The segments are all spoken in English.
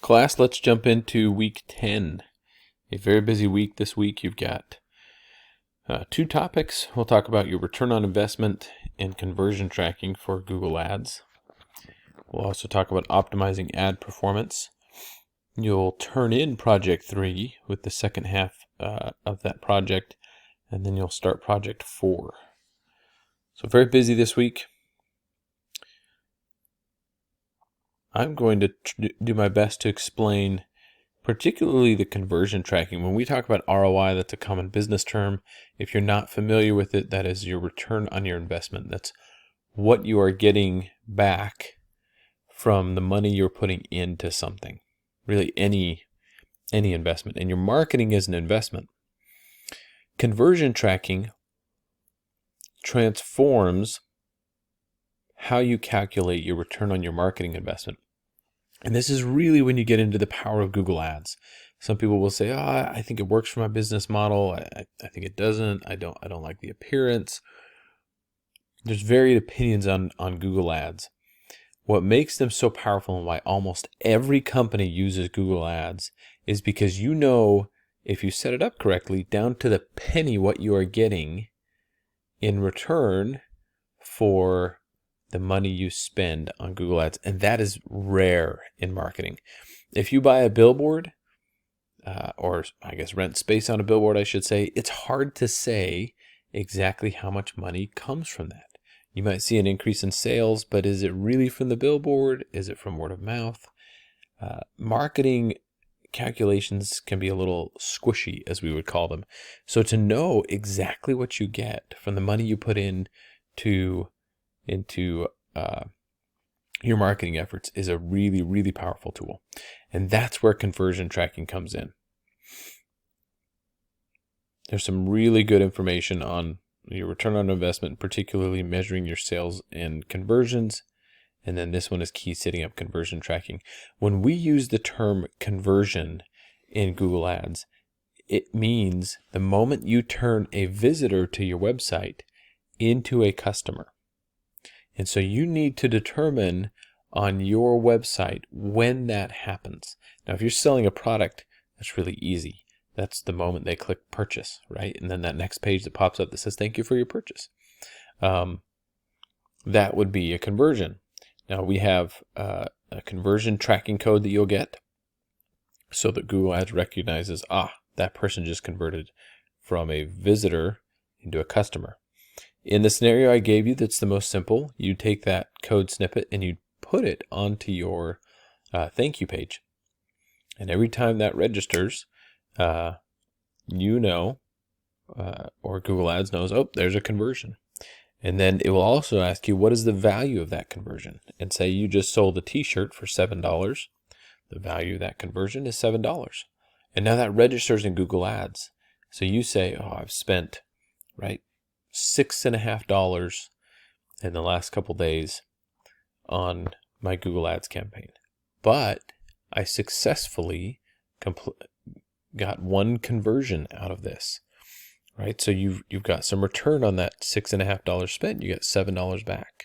Class, let's jump into week 10. A very busy week this week. You've got two topics. We'll talk about your return on investment and conversion tracking for Google Ads. We'll also talk about optimizing ad performance. You'll turn in Project 3 with the second half of that project, and then you'll start Project 4. So very busy this week. I'm going to do my best to explain particularly the conversion tracking. When we talk about ROI, that's a common business term. If you're not familiar with it, that is your return on your investment. That's what you are getting back from the money you're putting into something. Really any investment. And your marketing is an investment. Conversion tracking transforms how you calculate your return on your marketing investment. And this is really when you get into the power of Google Ads. Some people will say, I think it works for my business model. I think it doesn't. I don't like the appearance. There's varied opinions on Google Ads. What makes them so powerful and why almost every company uses Google Ads is because you know, if you set it up correctly, down to the penny what you are getting in return for the money you spend on Google Ads. And that is rare in marketing. If you buy a billboard, or I guess rent space on a billboard, I should say, it's hard to say exactly how much money comes from that. You might see an increase in sales, but is it really from the billboard? Is it from word of mouth? Marketing calculations can be a little squishy, as we would call them. So to know exactly what you get from the money you put into your marketing efforts is a really, really powerful tool. And that's where conversion tracking comes in. There's some really good information on your return on investment, particularly measuring your sales and conversions. And then this one is key, setting up conversion tracking. When we use the term conversion in Google Ads, it means the moment you turn a visitor to your website into a customer. And so you need to determine on your website when that happens. Now, if you're selling a product, that's really easy. That's the moment they click purchase, right? And then that next page that pops up that says, thank you for your purchase. That would be a conversion. Now, we have a conversion tracking code that you'll get so that Google Ads recognizes, that person just converted from a visitor into a customer. In the scenario I gave you, that's the most simple. You take that code snippet and you put it onto your thank you page. And every time that registers, or Google Ads knows, there's a conversion. And then it will also ask you, what is the value of that conversion? And say you just sold a t-shirt for $7. The value of that conversion is $7. And now that registers in Google Ads. So you say, I've spent, $6.50 in the last couple days on my Google Ads campaign. But I successfully got one conversion out of this. Right, so you've got some return on that $6.50 spent. You get $7 back,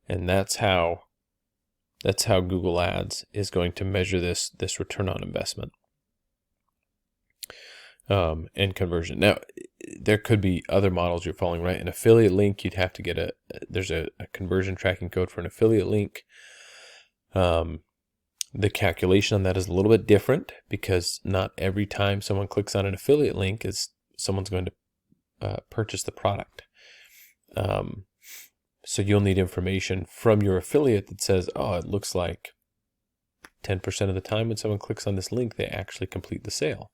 and that's how Google Ads is going to measure this return on investment and conversion. Now, there could be other models you're following. Right, an affiliate link, you'd have to get there's a conversion tracking code for an affiliate link. The calculation on that is a little bit different because not every time someone clicks on an affiliate link is someone's going to purchase the product. So you'll need information from your affiliate that says, it looks like 10% of the time when someone clicks on this link, they actually complete the sale.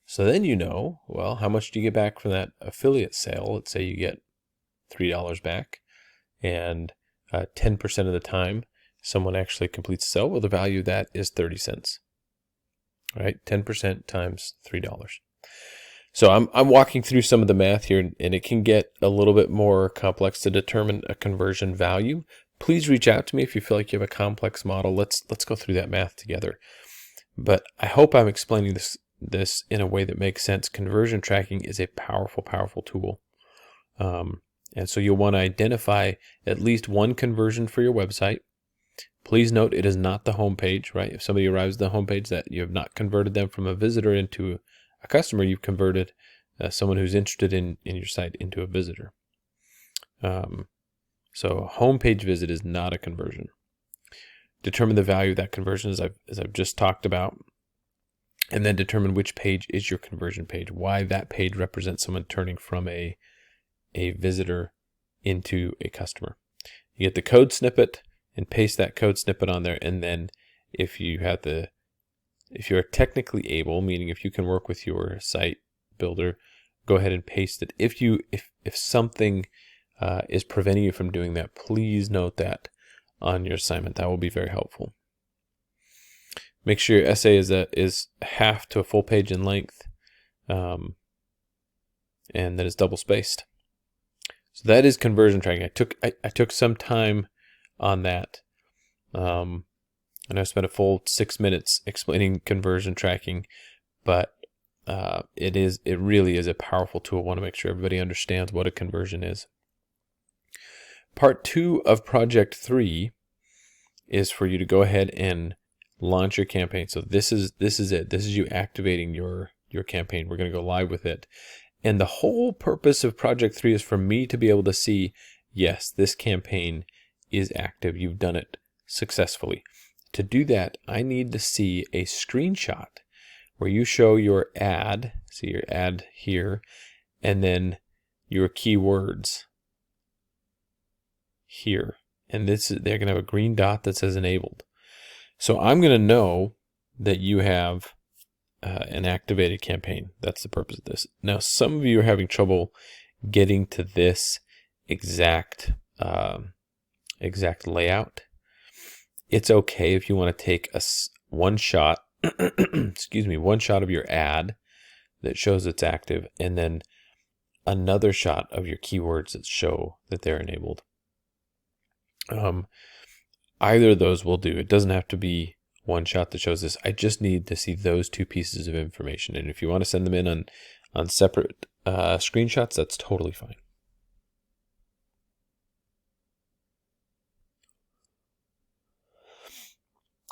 So then how much do you get back from that affiliate sale? Let's say you get $3 back, and 10% of the time someone actually completes the sale. Well, the value of that is 30 cents. Right? 10% times $3. So I'm walking through some of the math here, and it can get a little bit more complex to determine a conversion value. Please reach out to me if you feel like you have a complex model. Let's go through that math together. But I hope I'm explaining this in a way that makes sense. Conversion tracking is a powerful, powerful tool. And so you'll want to identify at least one conversion for your website. Please note it is not the home page, right? If somebody arrives at the home page, that you have not converted them from a visitor into a customer, you've converted someone who's interested in your site into a visitor. So home page visit is not a conversion. Determine the value of that conversion as I've just talked about. And then determine which page is your conversion page, why that page represents someone turning from a visitor into a customer. You get the code snippet and paste that code snippet on there. And then if you are technically able, meaning if you can work with your site builder, go ahead and paste it. If something is preventing you from doing that, please note that on your assignment. That will be very helpful. Make sure your essay is half to a full page in length, and that is double spaced. So that is conversion tracking. I took some time on that, and I spent a full 6 minutes explaining conversion tracking. But it really is a powerful tool. I want to make sure everybody understands what a conversion is. Part 2 of Project 3 is for you to go ahead and launch your campaign. So this is it. This is you activating your campaign. We're going to go live with it. And the whole purpose of Project 3 is for me to be able to see, yes, this campaign is active. You've done it successfully. To do that, I need to see a screenshot where you show your ad, see your ad here, and then your keywords here. And they're going to have a green dot that says enabled. So I'm going to know that you have an activated campaign. That's the purpose of this. Now, some of you are having trouble getting to this exact layout. It's okay if you want to take one shot, one shot of your ad that shows it's active, and then another shot of your keywords that show that they're enabled. Either of those will do. It doesn't have to be one shot that shows this. I just need to see those two pieces of information. And if you want to send them in on separate screenshots, that's totally fine.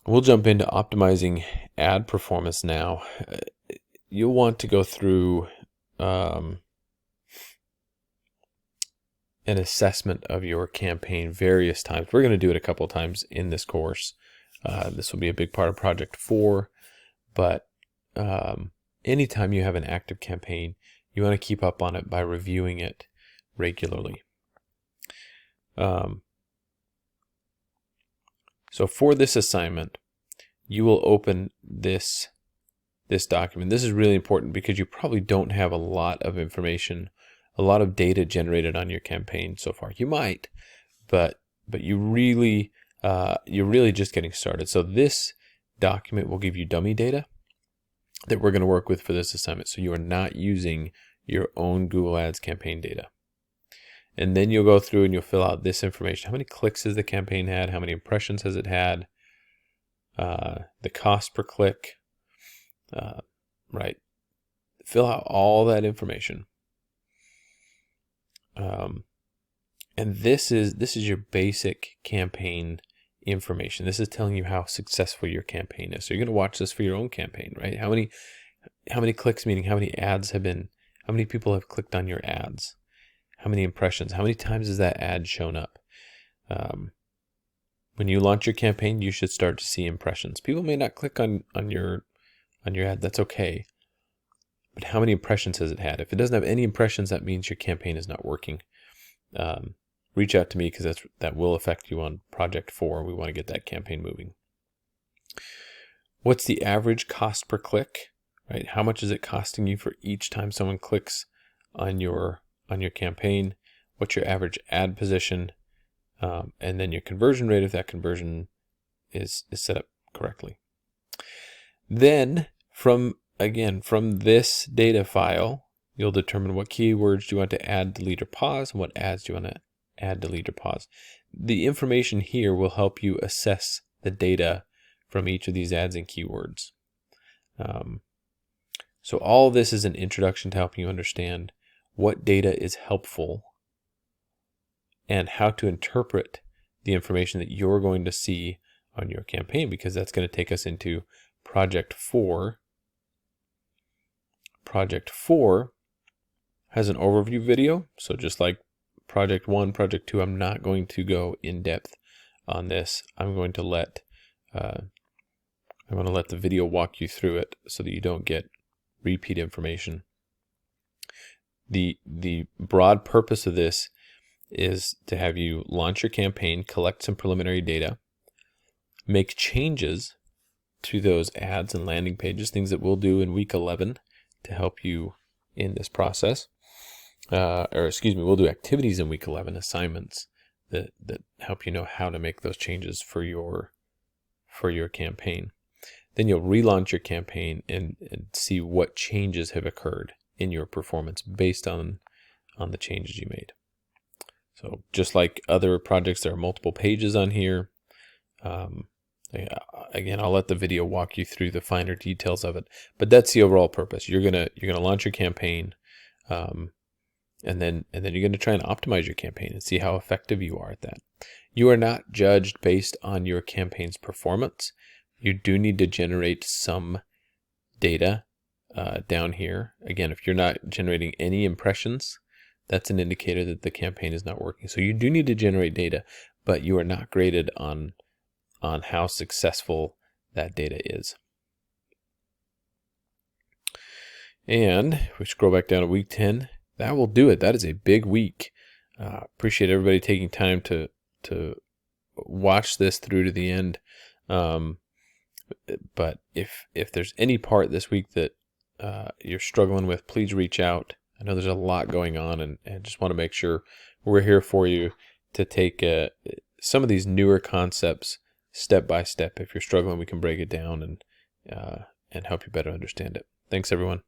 We'll jump into optimizing ad performance now. You'll want to go through an assessment of your campaign various times. We're going to do it a couple of times in this course. This will be a big part of Project 4, but anytime you have an active campaign, you want to keep up on it by reviewing it regularly. So for this assignment, you will open this document. This is really important because you probably don't have a lot of information, a lot of data generated on your campaign so far. You might, but you're really just getting started. So this document will give you dummy data that we're going to work with for this assignment. So you are not using your own Google Ads campaign data. And then you'll go through and you'll fill out this information. How many clicks has the campaign had? How many impressions has it had? The cost per click, right? Fill out all that information. And this is your basic campaign information. This is telling you how successful your campaign is. So you're going to watch this for your own campaign, right? How many clicks, meaning how many ads have been, how many people have clicked on your ads? How many impressions? How many times has that ad shown up? When you launch your campaign, you should start to see impressions. People may not click on your ad. That's okay. But how many impressions has it had? If it doesn't have any impressions, that means your campaign is not working. Reach out to me because that will affect you on Project 4. We want to get that campaign moving. What's the average cost per click? Right? How much is it costing you for each time someone clicks on your campaign? What's your average ad position? And then your conversion rate if that conversion is set up correctly. Then from this data file, you'll determine what keywords do you want to add, delete, or pause, and what ads do you want to add, delete, or pause. The information here will help you assess the data from each of these ads and keywords. So all of this is an introduction to helping you understand what data is helpful and how to interpret the information that you're going to see on your campaign, because that's going to take us into project 4. Project 4 has an overview video. So just like project 1, project 2, I'm not going to go in depth on this. I'm going to let the video walk you through it so that you don't get repeat information. The broad purpose of this is to have you launch your campaign, collect some preliminary data, make changes to those ads and landing pages, things that we'll do in week 11 to help you in this process. We'll do activities in week 11, assignments that help you know how to make those changes for your campaign. Then you'll relaunch your campaign and see what changes have occurred in your performance based on the changes you made. So just like other projects, there are multiple pages on here. Again, I'll let the video walk you through the finer details of it, but that's the overall purpose. You're gonna launch your campaign, and then you're gonna try and optimize your campaign and see how effective you are at that. You are not judged based on your campaign's performance. You do need to generate some data down here. Again, if you're not generating any impressions, that's an indicator that the campaign is not working. So you do need to generate data, but you are not graded on how successful that data is. And if we scroll back down to week 10, that will do it. That is a big week. Appreciate everybody taking time to watch this through to the end. But if there's any part this week that you're struggling with, please reach out. I know there's a lot going on, and just want to make sure we're here for you to take some of these newer concepts step by step. If you're struggling, we can break it down and help you better understand it. Thanks, everyone.